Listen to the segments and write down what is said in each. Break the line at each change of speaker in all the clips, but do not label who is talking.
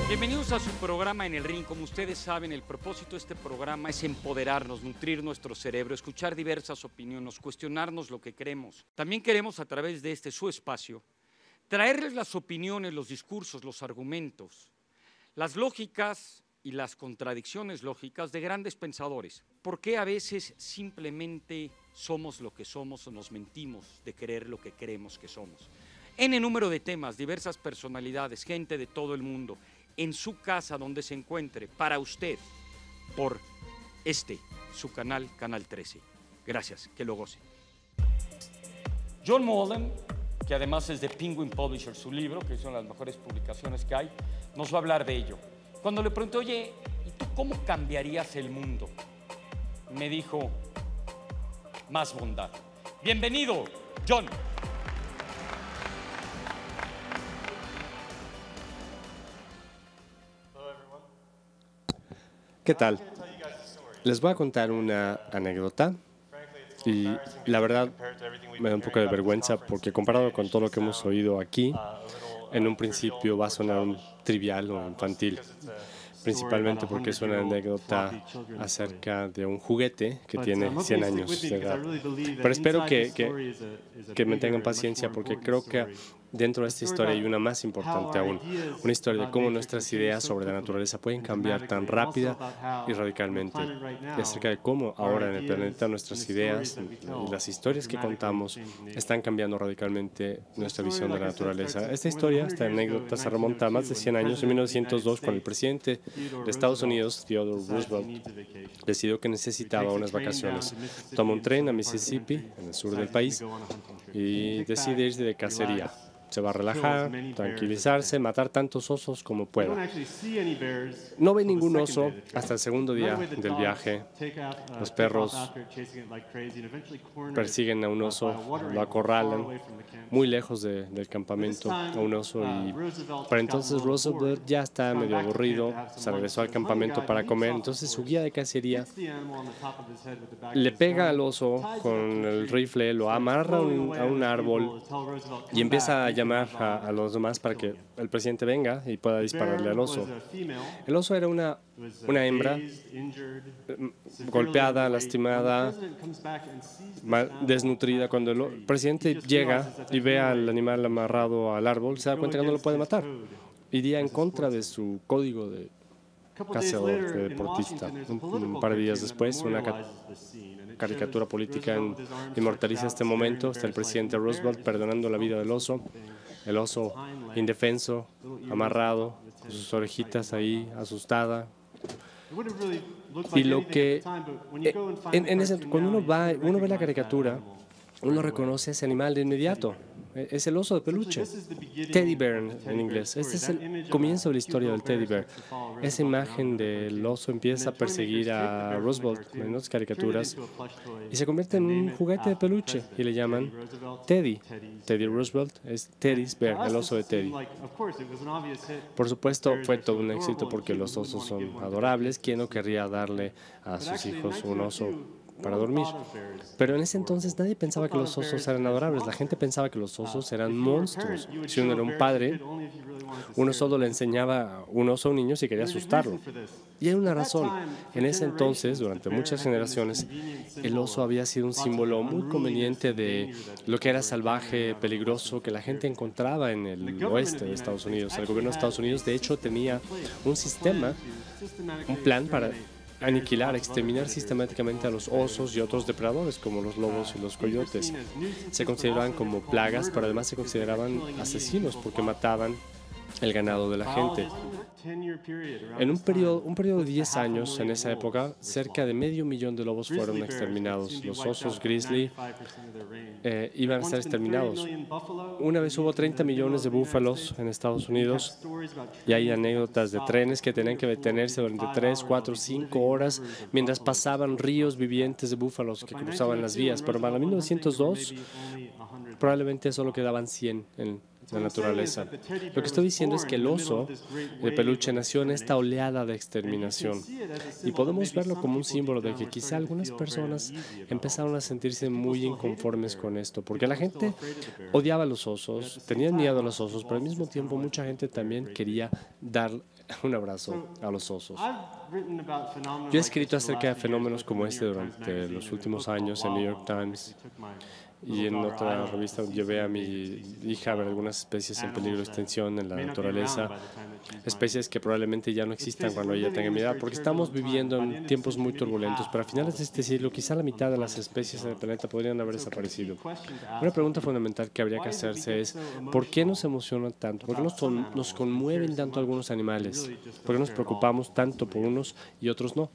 Bienvenidos a su programa En el Ring. Como ustedes saben, el propósito de este programa es empoderarnos, nutrir nuestro cerebro, escuchar diversas opiniones, cuestionarnos lo que queremos. También queremos, a través de su espacio, traerles las opiniones, los discursos, los argumentos, las lógicas y las contradicciones lógicas de grandes pensadores. ¿Por qué a veces simplemente somos lo que somos o nos mentimos de creer lo que creemos que somos? N número de temas, diversas personalidades, gente de todo el mundo, en su casa donde se encuentre, para usted, por su canal, Canal 13. Gracias, que lo goce. John Mullen, que además es de Penguin Publishers, su libro, que son las mejores publicaciones que hay, nos va a hablar de ello. Cuando le pregunté, oye, ¿y tú cómo cambiarías el mundo? Me dijo, más bondad. Bienvenido, John.
¿Qué tal? Les voy a contar una anécdota y la verdad me da un poco de vergüenza porque comparado con todo lo que hemos oído aquí, en un principio va a sonar trivial o infantil, principalmente porque es una anécdota acerca de un juguete que tiene 100 años de edad. Pero espero que me tengan paciencia porque creo que dentro de esta historia hay una más importante aún, una historia de cómo nuestras ideas sobre la naturaleza pueden cambiar tan rápida y radicalmente, y acerca de cómo ahora en el planeta nuestras ideas y las historias que contamos están cambiando radicalmente nuestra visión de la naturaleza. Esta historia, esta anécdota, se remonta a más de 100 años, en 1902, cuando el presidente de Estados Unidos, Theodore Roosevelt, decidió que necesitaba unas vacaciones. Toma un tren a Mississippi, en el sur del país, y decide irse de cacería. Se va a relajar, tranquilizarse, matar tantos osos como pueda. No ve ningún oso hasta el segundo día del viaje. Los perros persiguen a un oso, lo acorralan muy lejos del campamento a un oso. Y para entonces Roosevelt ya está medio aburrido, se regresó al campamento para comer. Entonces su guía de cacería le pega al oso con el rifle, lo amarra a un árbol y empieza a llamar a los demás para que el presidente venga y pueda dispararle al oso. El oso era una hembra golpeada, lastimada, desnutrida. Cuando el presidente llega y ve al animal amarrado al árbol, se da cuenta que no lo puede matar. Iría en contra de su código de cazador, de deportista. Un par de días después, una caricatura política inmortaliza este momento. Está el presidente Roosevelt perdonando la vida del oso. El oso indefenso, amarrado, con sus orejitas ahí, asustada. Y lo que cuando uno ve la caricatura, uno reconoce a ese animal de inmediato. Es el oso de peluche, Teddy Bear en inglés. Este es el comienzo de la historia del Teddy Bear. Esa imagen del oso empieza a perseguir a Roosevelt en las caricaturas y se convierte en un juguete de peluche y le llaman Teddy. Teddy Roosevelt es Teddy's Bear, el oso de Teddy. Por supuesto, fue todo un éxito porque los osos son adorables. ¿Quién no querría darle a sus hijos un oso para dormir? Pero en ese entonces nadie pensaba que los osos eran adorables. La gente pensaba que los osos eran monstruos. Si uno era un padre, uno solo le enseñaba un oso a un niño si quería asustarlo. Y hay una razón. En ese entonces, durante muchas generaciones, el oso había sido un símbolo muy conveniente de lo que era salvaje, peligroso, que la gente encontraba en el oeste de Estados Unidos. El gobierno de Estados Unidos, de hecho, tenía un sistema, un plan para aniquilar, exterminar sistemáticamente a los osos y otros depredadores como los lobos y los coyotes. Se consideraban como plagas, pero además se consideraban asesinos porque mataban el ganado de la gente. En un periodo de 10 años, en esa época, cerca de 500,000 de lobos fueron exterminados. Los osos grizzly iban a ser exterminados. Una vez hubo 30 millones de búfalos en Estados Unidos y hay anécdotas de trenes que tenían que detenerse durante 3, 4, 5 horas mientras pasaban ríos vivientes de búfalos que cruzaban las vías. Pero para 1902 probablemente solo quedaban 100 en la naturaleza. Lo que estoy diciendo es que el oso de peluche nació en esta oleada de exterminación y podemos verlo como un símbolo de que quizá algunas personas empezaron a sentirse muy inconformes con esto, porque la gente odiaba a los osos, tenían miedo a los osos, pero al mismo tiempo mucha gente también quería dar un abrazo a los osos. Yo he escrito acerca de fenómenos como este durante los últimos años en New York Times y en otra revista llevé a mi hija a ver algunas especies en peligro de extinción en la naturaleza, especies que probablemente ya no existan cuando ella tenga mi edad, porque estamos viviendo en tiempos muy turbulentos, pero a finales de este siglo quizá la mitad de las especies en el planeta podrían haber desaparecido. Una pregunta fundamental que habría que hacerse es ¿por qué nos emocionan tanto? ¿Por qué nos conmueven tanto algunos animales? ¿Por qué nos preocupamos tanto por unos y otros no?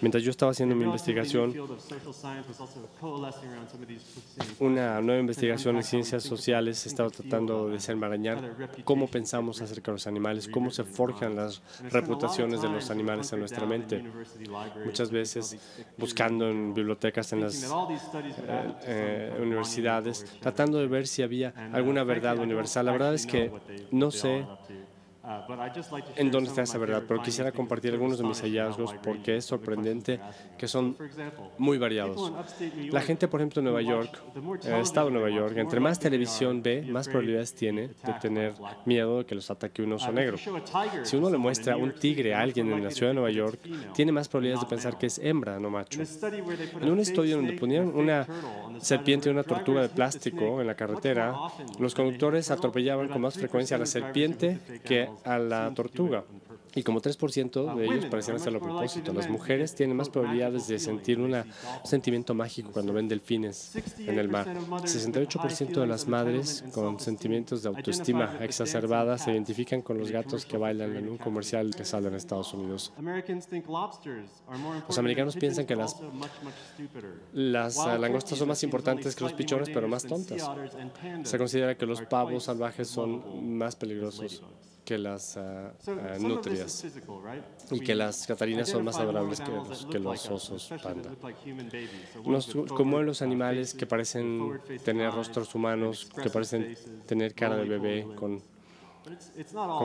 Mientras yo estaba haciendo mi investigación, una nueva investigación en ciencias sociales estaba tratando de desenmarañar cómo pensamos acerca de los animales, cómo se forjan las reputaciones de los animales en nuestra mente. Muchas veces buscando en bibliotecas, en las universidades, tratando de ver si había alguna verdad universal. La verdad es que no sé en dónde está esa verdad, pero quisiera compartir algunos de mis hallazgos porque es sorprendente que son muy variados. La gente, por ejemplo, en Nueva York, en el estado de Nueva York, entre más televisión ve, más probabilidades tiene de tener miedo de que los ataque un oso negro. Si uno le muestra un tigre a alguien en la ciudad de Nueva York, tiene más probabilidades de pensar que es hembra, no macho. En un estudio donde ponían una serpiente y una tortuga de plástico en la carretera, los conductores atropellaban con más frecuencia a la serpiente que a la tortuga. Y como 3% de ellos parecían hacerlo a propósito. Las mujeres tienen más probabilidades de sentir un sentimiento mágico cuando ven delfines en el mar. 68% de las madres con sentimientos de autoestima exacerbada se identifican con los gatos que bailan en un comercial que sale en Estados Unidos. Los americanos piensan que las langostas son más importantes que los pichones, pero más tontas. Se considera que los pavos salvajes son más peligrosos que las nutrias y que las catarinas son más adorables que los osos panda. Como los animales que parecen tener rostros humanos, que parecen tener cara de bebé con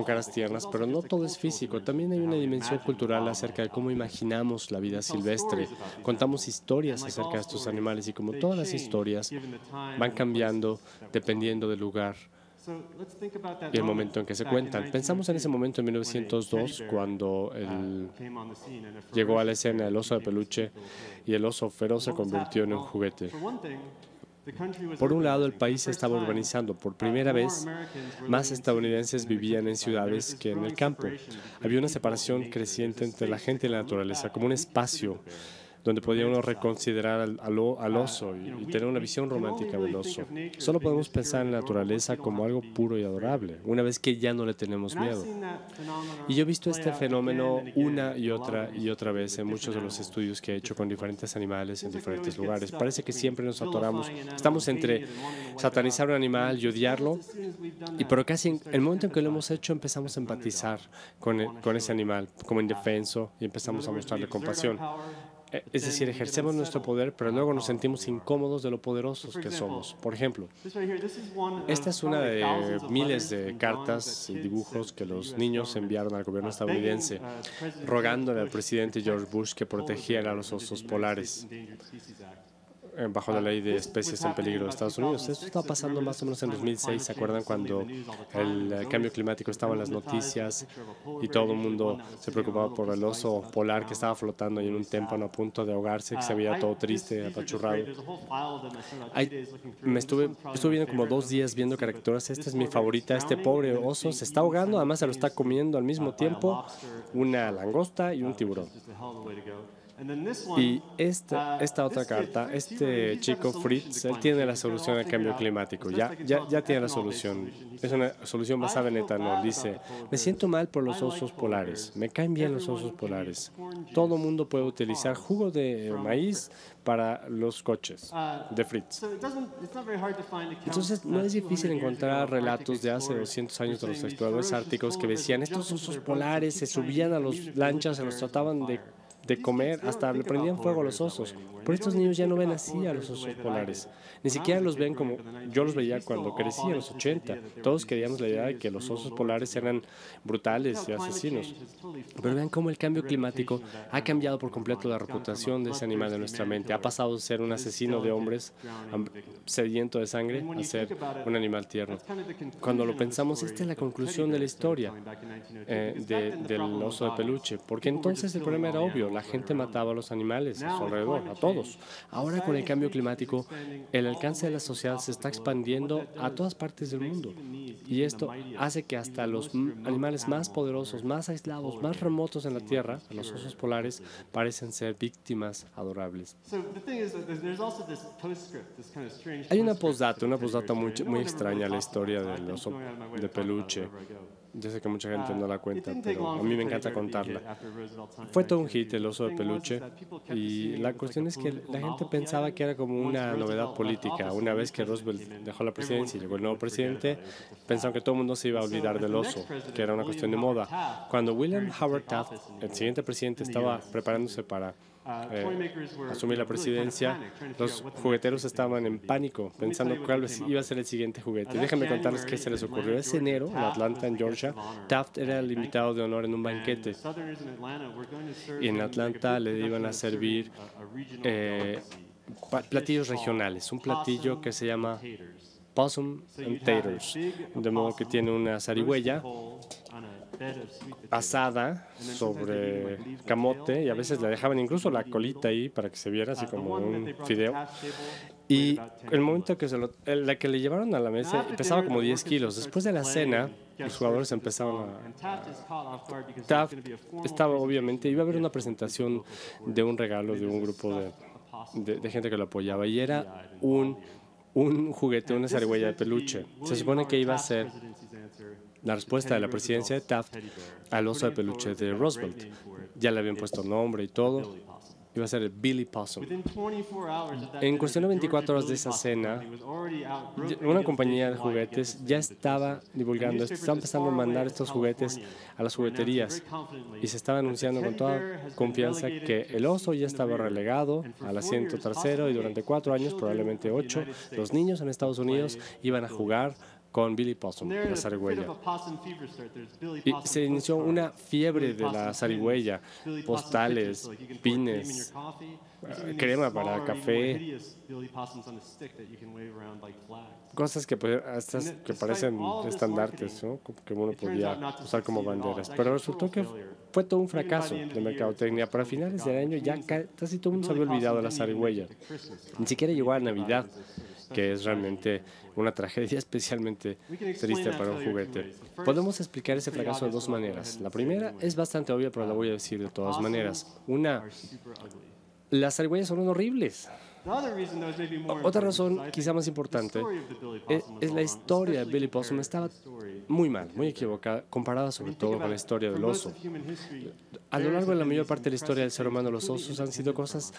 caras tiernas, pero no todo es físico. También hay una dimensión cultural acerca de cómo imaginamos la vida silvestre. Contamos historias acerca de estos animales y como todas las historias van cambiando dependiendo del lugar y el momento en que se cuentan. Pensamos en ese momento en 1902, cuando llegó a la escena el oso de peluche y el oso feroz se convirtió en un juguete. Por un lado, el país se estaba urbanizando. Por primera vez, más estadounidenses vivían en ciudades que en el campo. Había una separación creciente entre la gente y la naturaleza, como un espacio donde podía uno reconsiderar al oso y tener una visión romántica del oso. Solo podemos pensar en la naturaleza como algo puro y adorable, una vez que ya no le tenemos miedo. Y yo he visto este fenómeno una y otra vez en muchos de los estudios que he hecho con diferentes animales en diferentes lugares. Parece que siempre nos atoramos, estamos entre satanizar un animal y odiarlo, pero casi en el momento en que lo hemos hecho empezamos a empatizar con ese animal como indefenso y empezamos a mostrarle compasión. Es decir, ejercemos nuestro poder, pero luego nos sentimos incómodos de lo poderosos que somos. Por ejemplo, esta es una de miles de cartas y dibujos que los niños enviaron al gobierno estadounidense, rogándole al presidente George Bush que protegiera a los osos polares bajo la ley de especies en peligro de Estados Unidos. Esto estaba pasando más o menos en 2006, ¿se acuerdan? Cuando el cambio climático estaba en las noticias y todo el mundo se preocupaba por el oso polar que estaba flotando ahí en un témpano a punto de ahogarse, que se veía todo triste, apachurrado. Estuve viendo como 2 días viendo caricaturas. Esta es mi favorita. Este pobre oso se está ahogando, además se lo está comiendo al mismo tiempo una langosta y un tiburón. Y esta otra carta, este chico Fritz, él tiene la solución al cambio climático, ya tiene la solución. Es una solución basada en etanol. Dice, me siento mal por los osos polares, me caen bien los osos polares. Todo mundo puede utilizar jugo de maíz para los coches de Fritz. Entonces, no es difícil encontrar relatos de hace 200 años de los exploradores árticos que decían, estos osos polares se subían a las lanchas, se los trataban de de comer, hasta le prendían fuego a los osos. Pero estos niños ya no ven así a los osos polares. Ni siquiera los ven como yo los veía cuando crecí en los 80. Todos queríamos la idea de que los osos polares eran brutales y asesinos. Pero vean cómo el cambio climático ha cambiado por completo la reputación de ese animal de nuestra mente. Ha pasado de ser un asesino de hombres sediento de sangre a ser un animal tierno. Cuando lo pensamos, esta es la conclusión de la historia del oso de peluche. Porque entonces el problema era obvio. La gente mataba a los animales a su alrededor, a todos. Ahora, con el cambio climático, el alcance de la sociedad se está expandiendo a todas partes del mundo. Y esto hace que hasta los animales más poderosos, más aislados, más remotos en la Tierra, los osos polares, parecen ser víctimas adorables. Hay una postdata muy extraña a la historia del oso de peluche. Yo sé que mucha gente no la cuenta, pero a mí me encanta contarla. Fue todo un hit el oso de peluche y la cuestión es que la gente pensaba que era como una novedad política. Una vez que Roosevelt dejó la presidencia y llegó el nuevo presidente, pensaron que todo el mundo se iba a olvidar del oso, que era una cuestión de moda. Cuando William Howard Taft, el siguiente presidente, estaba preparándose para asumir la presidencia, los jugueteros estaban en pánico, pensando cuál iba a ser el siguiente juguete. Déjenme contarles qué se les ocurrió. Ese enero, en Atlanta, en Georgia, Taft era el invitado de honor en un banquete. Y en Atlanta le iban a servir platillos regionales. Un platillo que se llama Possum and Taters, de modo que tiene una zarigüeya asada sobre camote, y a veces le dejaban incluso la colita ahí para que se viera así como un fideo. Y el momento que la que le llevaron a la mesa pesaba como 10 kilos. Después de la cena, los jugadores empezaron Taft estaba, obviamente, iba a haber una presentación de un regalo de un grupo de gente que lo apoyaba, y era un juguete, una zarigüeya de peluche. Se supone que iba a ser la respuesta de la presidencia de Taft al oso de peluche de Roosevelt. Ya le habían puesto nombre y todo. Iba a ser el Billy Possum. En cuestión de 24 horas de esa cena, una compañía de juguetes ya estaba divulgando esto, estaba empezando a mandar estos juguetes a las jugueterías y se estaba anunciando con toda confianza que el oso ya estaba relegado al asiento trasero y durante 4 años, probablemente 8, los niños en Estados Unidos iban a jugar con Billy Possum, la zarigüeya. Y se inició una fiebre de la zarigüeya, postales, pines, crema para café, cosas que parecen estandartes, ¿no? Que uno podía usar como banderas. Pero resultó que fue todo un fracaso de mercadotecnia. Para finales del año ya casi todo el mundo se había olvidado de la zarigüeya. Ni siquiera llegó a Navidad, que es realmente una tragedia especialmente triste para un juguete. Podemos explicar ese fracaso de 2 maneras. La primera es bastante obvia, pero la voy a decir de todas maneras. Una, las zarigüeyas son horribles. Otra razón, quizá más importante, es la historia de Billy Possum. Estaba muy mal, muy equivocada, comparada sobre todo con la historia del oso. A lo largo de la mayor parte de la historia del ser humano, los osos han sido cosas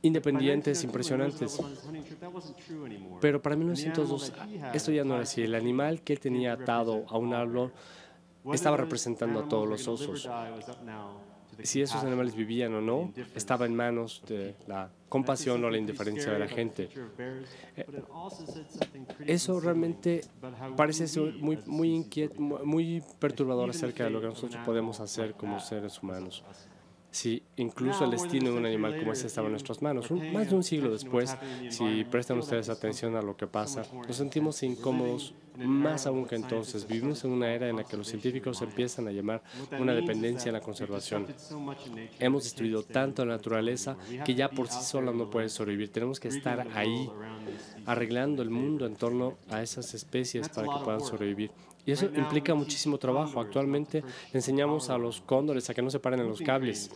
independientes, impresionantes. Pero para 1902, esto ya no era así. El animal que él tenía atado a un árbol estaba representando a todos los osos. Si esos animales vivían o no, estaba en manos de la compasión o la indiferencia de la gente. Eso realmente parece ser muy perturbador acerca de lo que nosotros podemos hacer como seres humanos. Si incluso el destino de un animal como ese estaba en nuestras manos. Más de un siglo después, si prestan ustedes atención a lo que pasa, nos sentimos incómodos más aún que entonces. Vivimos en una era en la que los científicos empiezan a llamar una dependencia en la conservación. Hemos destruido tanto la naturaleza que ya por sí sola no puede sobrevivir. Tenemos que estar ahí arreglando el mundo en torno a esas especies para que puedan sobrevivir. Y eso implica muchísimo trabajo. Actualmente enseñamos a los cóndores a que no se paren en los cables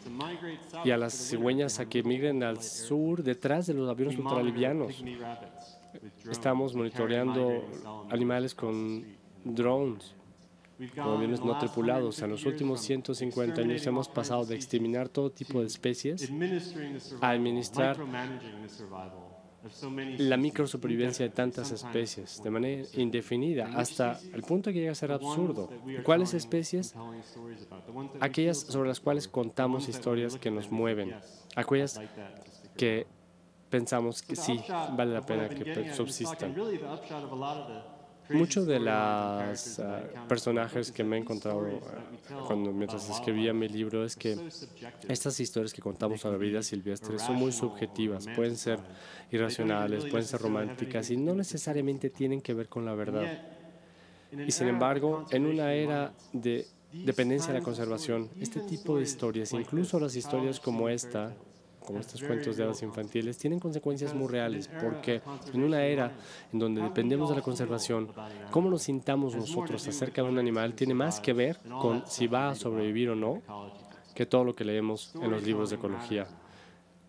y a las cigüeñas a que migren al sur detrás de los aviones ultralivianos. Estamos monitoreando animales con drones, con aviones no tripulados. En los últimos 150 años hemos pasado de exterminar todo tipo de especies a administrar la microsupervivencia de tantas especies de manera indefinida, hasta el punto que llega a ser absurdo. ¿Cuáles especies? Aquellas sobre las cuales contamos historias que nos mueven, aquellas que pensamos que sí vale la pena que subsistan. Muchos de los personajes que me he encontrado mientras escribía mi libro es que estas historias que contamos a la vida silvestre son muy subjetivas, pueden ser irracionales, pueden ser románticas y no necesariamente tienen que ver con la verdad. Y sin embargo, en una era de dependencia de la conservación, este tipo de historias, incluso las historias como esta, como estos cuentos de hadas infantiles, tienen consecuencias muy reales, porque en una era en donde dependemos de la conservación, cómo nos sintamos nosotros acerca de un animal tiene más que ver con si va a sobrevivir o no, que todo lo que leemos en los libros de ecología.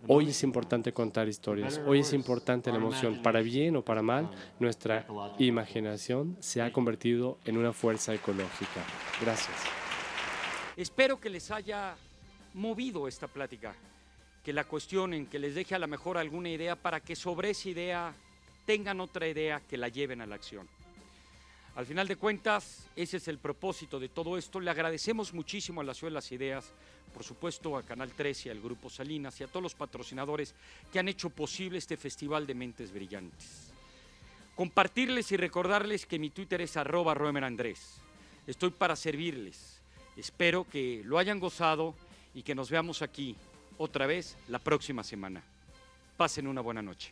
Hoy es importante contar historias, hoy es importante la emoción, para bien o para mal, nuestra imaginación se ha convertido en una fuerza ecológica. Gracias.
Espero que les haya movido esta plática, que la cuestionen, que les deje a lo mejor alguna idea para que sobre esa idea tengan otra idea que la lleven a la acción. Al final de cuentas, ese es el propósito de todo esto. Le agradecemos muchísimo a la Ciudad de las Ideas, por supuesto a Canal 13 y al Grupo Salinas y a todos los patrocinadores que han hecho posible este Festival de Mentes Brillantes. Compartirles y recordarles que mi Twitter es @roemerandrés. Estoy para servirles. Espero que lo hayan gozado y que nos veamos aquí otra vez la próxima semana. Pasen una buena noche.